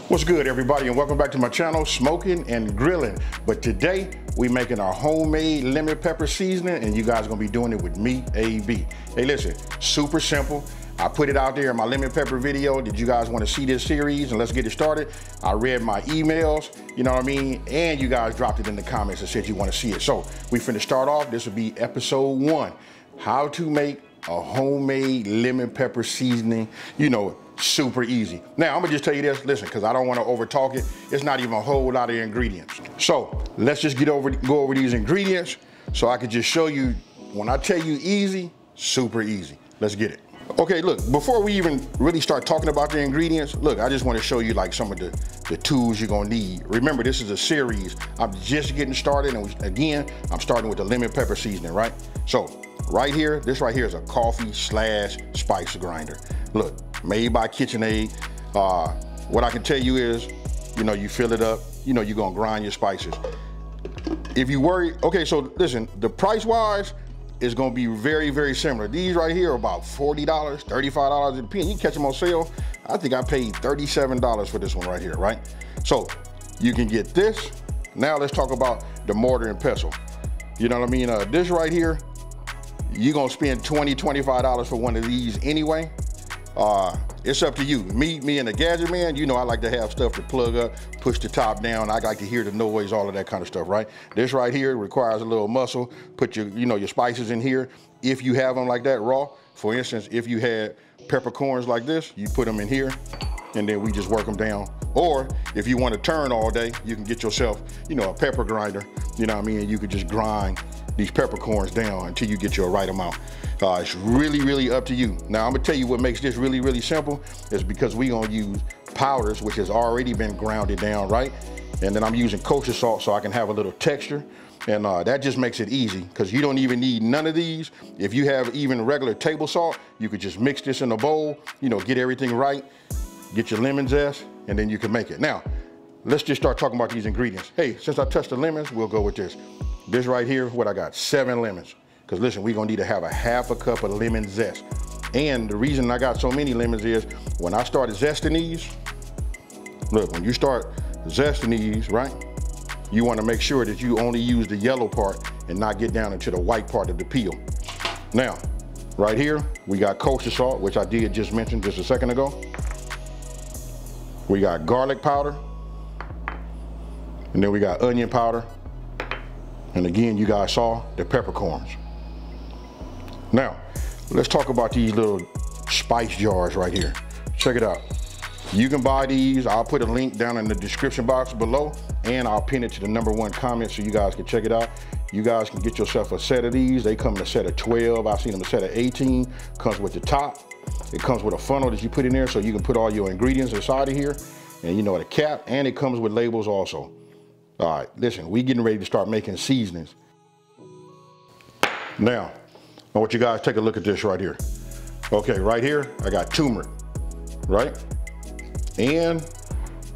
What's good, everybody, and welcome back to my channel, Smokin and Grillin. But today we making our homemade lemon pepper seasoning, and you guys are gonna be doing it with me, AB. Hey, listen, super simple. I put it out there in my lemon pepper video. Did you guys want to see this series? And let's get it started. I read my emails, you know what I mean? And you guys dropped it in the comments and said you want to see it. So we finna start off. This will be episode 1. How to make a homemade lemon pepper seasoning, you know, super easy. Now, I'm gonna just tell you this, listen, because I don't want to over talk it. It's not even a whole lot of ingredients. So let's just go over these ingredients so I can just show you, when I tell you easy, super easy. Let's get it. Okay, look, before we even really start talking about the ingredients, look, I just want to show you like some of the tools you're gonna need. Remember, this is a series. I'm just getting started, and again, I'm starting with the lemon pepper seasoning, right? So right here, this right here is a coffee / spice grinder. Look, made by KitchenAid. What I can tell you is, you know, you fill it up, you know, you're gonna grind your spices. If you worry, okay, so listen, the price wise is gonna be very, very similar. These right here are about $40, $35 a piece. You can catch them on sale. I think I paid $37 for this one right here, right? So you can get this. Now let's talk about the mortar and pestle. You know what I mean? This right here, you're gonna spend $20, $25 for one of these anyway. It's up to you. Me and the gadget man, you know I like to have stuff to plug up, push the top down. I like to hear the noise, all of that kind of stuff, right? This right here requires a little muscle. Put your, you know, your spices in here. If you have them like that raw, for instance, if you had peppercorns like this, you put them in here and then we just work them down. Or if you want to turn all day, you can get yourself, you know, a pepper grinder, you know what I mean? And you could just grind these peppercorns down until you get your right amount. It's really, really up to you. Now, I'm gonna tell you what makes this really, really simple is because we gonna use powders, which has already been grounded down, right? And then I'm using kosher salt so I can have a little texture. And that just makes it easy because you don't even need none of these. If you have even regular table salt, you could just mix this in a bowl, you know, get everything right, get your lemon zest, and then you can make it. Now, let's just start talking about these ingredients. Hey, since I touched the lemons, we'll go with this. This right here, what I got, 7 lemons. Because listen, we're gonna need to have a half a cup of lemon zest. And the reason I got so many lemons is when I started zesting these, look, when you start zesting these, right, you wanna make sure that you only use the yellow part and not get down into the white part of the peel. Now, right here, we got kosher salt, which I did just mention just a second ago. We got garlic powder. And then we got onion powder. And again, you guys saw the peppercorns. Now, let's talk about these little spice jars right here. Check it out. You can buy these. I'll put a link down in the description box below, and I'll pin it to the #1 comment so you guys can check it out. You guys can get yourself a set of these. They come in a set of 12. I've seen them a set of 18. Comes with the top. It comes with a funnel that you put in there so you can put all your ingredients inside of here. And you know, the cap, and it comes with labels also. All right, listen, we getting ready to start making seasonings. Now, I want you guys to take a look at this right here. Okay, right here, I got turmeric, right? And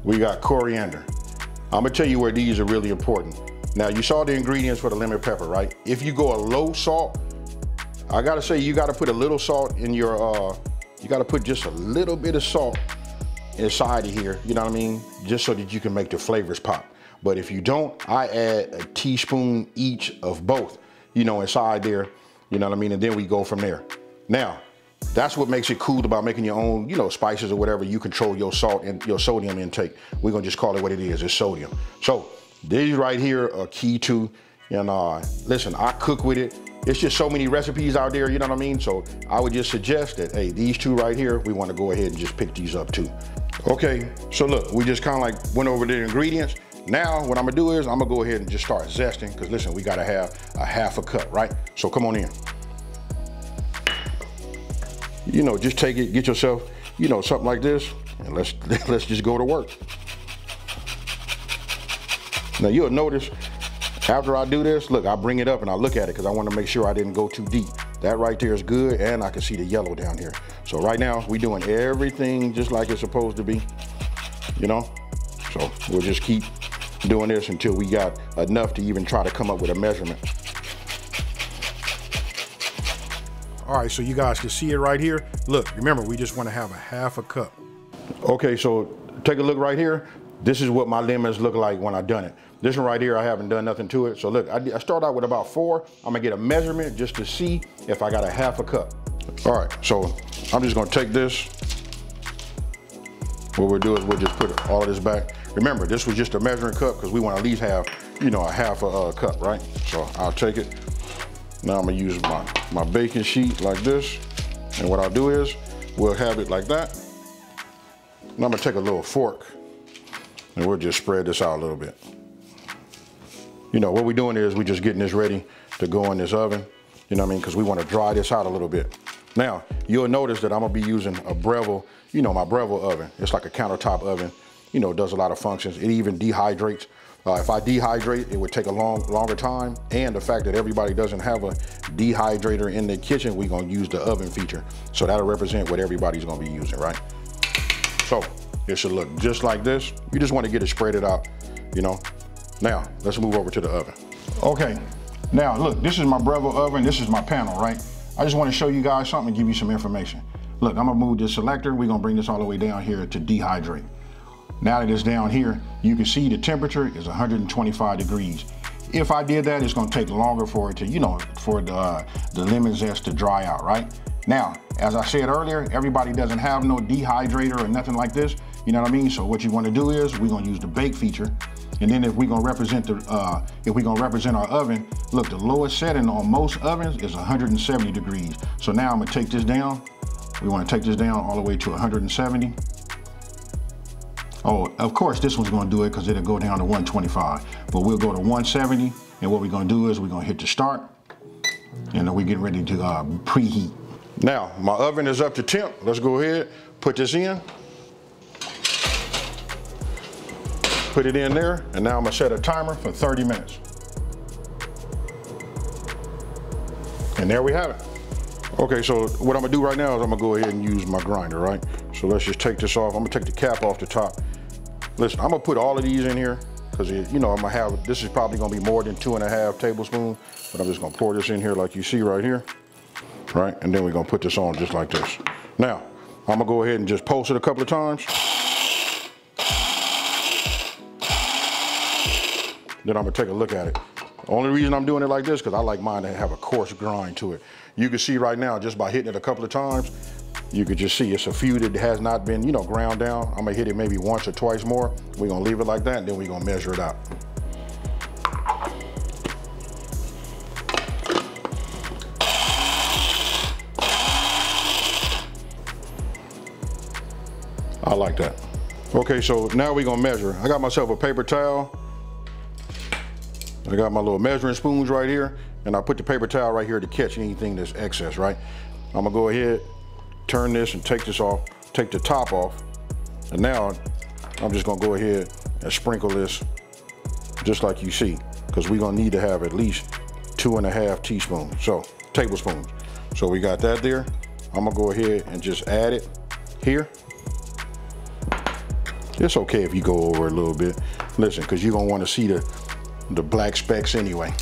we got coriander. I'm gonna tell you where these are really important. Now, you saw the ingredients for the lemon pepper, right? If you go a low salt, I gotta say you gotta put a little salt in your, you gotta put just a little bit of salt inside of here, you know what I mean? Just so that you can make the flavors pop. But if you don't, I add a teaspoon each of both, you know, inside there, you know what I mean? And then we go from there. Now, that's what makes it cool about making your own, you know, spices or whatever. You control your salt and your sodium intake. We're gonna just call it what it is, it's sodium. So these right here are key too. And listen, I cook with it. It's just so many recipes out there, you know what I mean? So I would just suggest that, hey, these two right here, we wanna go ahead and just pick these up too. Okay, so look, we just kinda like went over the ingredients. Now, what I'm gonna do is I'm gonna go ahead and just start zesting, because listen, we gotta have a half a cup, right? So come on in. You know, just take it, get yourself, you know, something like this, and let's just go to work. Now you'll notice, after I do this, look, I bring it up and I look at it because I want to make sure I didn't go too deep. That right there is good, and I can see the yellow down here. So right now, we're doing everything just like it's supposed to be, you know? So we'll just keep doing this until we got enough to even try to come up with a measurement. All right, so you guys can see it right here. Look, remember, we just want to have a half a cup. Okay, so take a look right here. This is what my lemons look like when I done it. This one right here, I haven't done nothing to it. So look, I start out with about 4. I'm gonna get a measurement just to see if I got a half a cup. All right, so I'm just gonna take this. What we'll do is we'll just put all of this back. Remember, this was just a measuring cup because we want to at least have, you know, a half a cup, right? So I'll take it. Now I'm gonna use my baking sheet like this. And what I'll do is we'll have it like that. And I'm gonna take a little fork and we'll just spread this out a little bit. You know, what we're doing is we're just getting this ready to go in this oven. You know what I mean? Because we want to dry this out a little bit. Now, you'll notice that I'm gonna be using a Breville, you know, my Breville oven. It's like a countertop oven. You know, it does a lot of functions. It even dehydrates. If I dehydrate, it would take a longer time. And the fact that everybody doesn't have a dehydrator in their kitchen, we're gonna use the oven feature. So that'll represent what everybody's gonna be using, right? So it should look just like this. You just wanna get it spread out, you know. Now, let's move over to the oven. Okay, now look, this is my Breville oven. This is my panel, right? I just wanna show you guys something and give you some information. Look, I'm gonna move this selector. We're gonna bring this all the way down here to dehydrate. Now that it's down here, you can see the temperature is 125 degrees. If I did that, it's gonna take longer for it to, you know, for the lemon zest to dry out, right? Now, as I said earlier, everybody doesn't have no dehydrator or nothing like this, you know what I mean? So what you wanna do is we're gonna use the bake feature. And then if we're gonna represent our oven, look, the lowest setting on most ovens is 170 degrees. So now I'm gonna take this down. We wanna take this down all the way to 170. Oh, of course this one's gonna do it because it'll go down to 125. But we'll go to 170, and what we're gonna do is we're gonna hit the start, and then we get ready to preheat. Now, my oven is up to temp. Let's go ahead, put this in. Put it in there, and now I'm gonna set a timer for 30 minutes. And there we have it. Okay, so what I'm gonna do right now is I'm gonna go ahead and use my grinder, right? So let's just take this off. I'm gonna take the cap off the top. Listen, I'm gonna put all of these in here because, you know, I'm gonna have, this is probably gonna be more than 2.5 tablespoons, but I'm just gonna pour this in here like you see right here, right? And then we're gonna put this on just like this. Now, I'm gonna go ahead and just pulse it a couple of times. Then I'm gonna take a look at it. The only reason I'm doing it like this because I like mine to have a coarse grind to it. You can see right now, just by hitting it a couple of times, you could just see it's a few that has not been, you know, ground down. I'm gonna hit it maybe once or twice more. We're gonna leave it like that, and then we're gonna measure it out. I like that. Okay, so now we're gonna measure. I got myself a paper towel. I got my little measuring spoons right here, and I put the paper towel right here to catch anything that's excess, right? I'm gonna go ahead, turn this and take this off, take the top off. And now I'm just gonna go ahead and sprinkle this just like you see, because we're gonna need to have at least 2.5 teaspoons, so tablespoons. So we got that there. I'm gonna go ahead and just add it here. It's okay if you go over a little bit. Listen, because you're gonna wanna see the black specks anyway.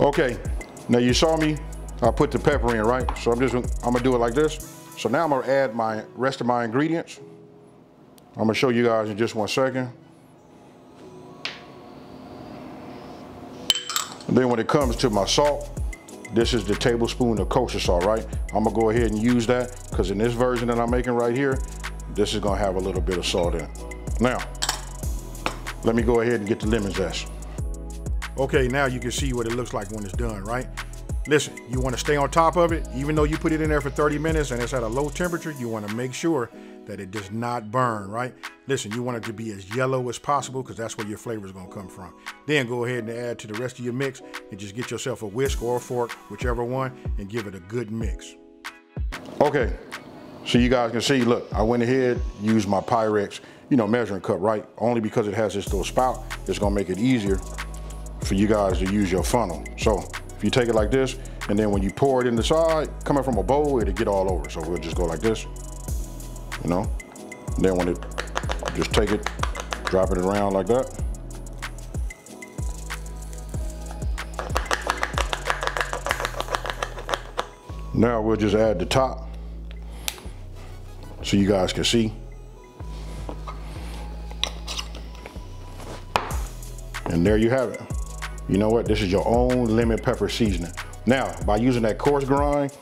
Okay, now you saw me, I put the pepper in, right? So I'm gonna do it like this. So now I'm gonna add my rest of my ingredients. I'm gonna show you guys in just 1 second. And then when it comes to my salt, this is the tablespoon of kosher salt, right? I'm gonna go ahead and use that because in this version that I'm making right here, this is gonna have a little bit of salt in it. Now, let me go ahead and get the lemon zest. Okay, now you can see what it looks like when it's done, right? Listen, you wanna stay on top of it. Even though you put it in there for 30 minutes and it's at a low temperature, you wanna make sure that it does not burn, right? Listen, you want it to be as yellow as possible because that's where your flavor is gonna come from. Then go ahead and add to the rest of your mix and just get yourself a whisk or a fork, whichever one, and give it a good mix. Okay, so you guys can see, look, I went ahead, used my Pyrex, you know, measuring cup, right? Only because it has this little spout, it's gonna make it easier for you guys to use your funnel. So if you take it like this, and then when you pour it in the side, coming from a bowl, it'll get all over. So we'll just go like this, you know? And then when it, just take it, drop it around like that. Now we'll just add the top so you guys can see. And there you have it. You know what? This is your own lemon pepper seasoning. Now, by using that coarse grind,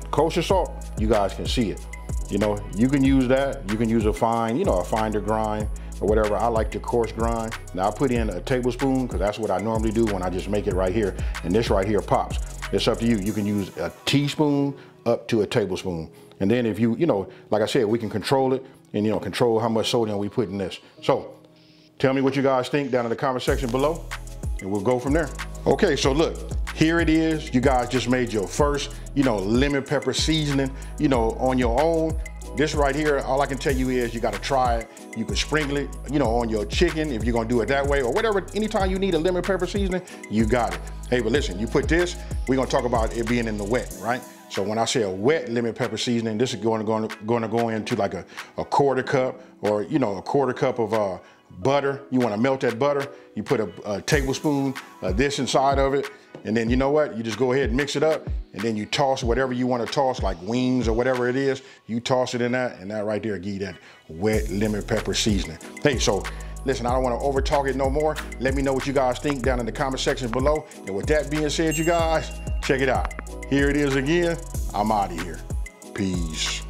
kosher salt, you guys can see it. You know, you can use that. You can use a fine, you know, a finer grind or whatever. I like the coarse grind. Now I put in a tablespoon because that's what I normally do when I just make it right here. And this right here pops. It's up to you. You can use a teaspoon up to a tablespoon. And then if you know, like I said, we can control it and, you know, control how much sodium we put in this. So tell me what you guys think down in the comment section below and we'll go from there. Okay, so look, here it is. You guys just made your first, you know, lemon pepper seasoning, you know, on your own. This right here, all I can tell you is you gotta try it. You can sprinkle it, you know, on your chicken if you're gonna do it that way or whatever. Anytime you need a lemon pepper seasoning, you got it. Hey, but listen, you put this, we're gonna talk about it being in the wet, right? So when I say a wet lemon pepper seasoning, this is going to go into like a quarter cup or, you know, a quarter cup of butter. You want to melt that butter. You put a tablespoon of this inside of it. And then you know what? You just go ahead and mix it up. And then you toss whatever you want to toss, like wings or whatever it is. You toss it in that, and that right there give you that wet lemon pepper seasoning. Hey, so listen, I don't want to over talk it no more. Let me know what you guys think down in the comment section below. And with that being said, you guys, check it out. Here it is again. I'm out of here. Peace.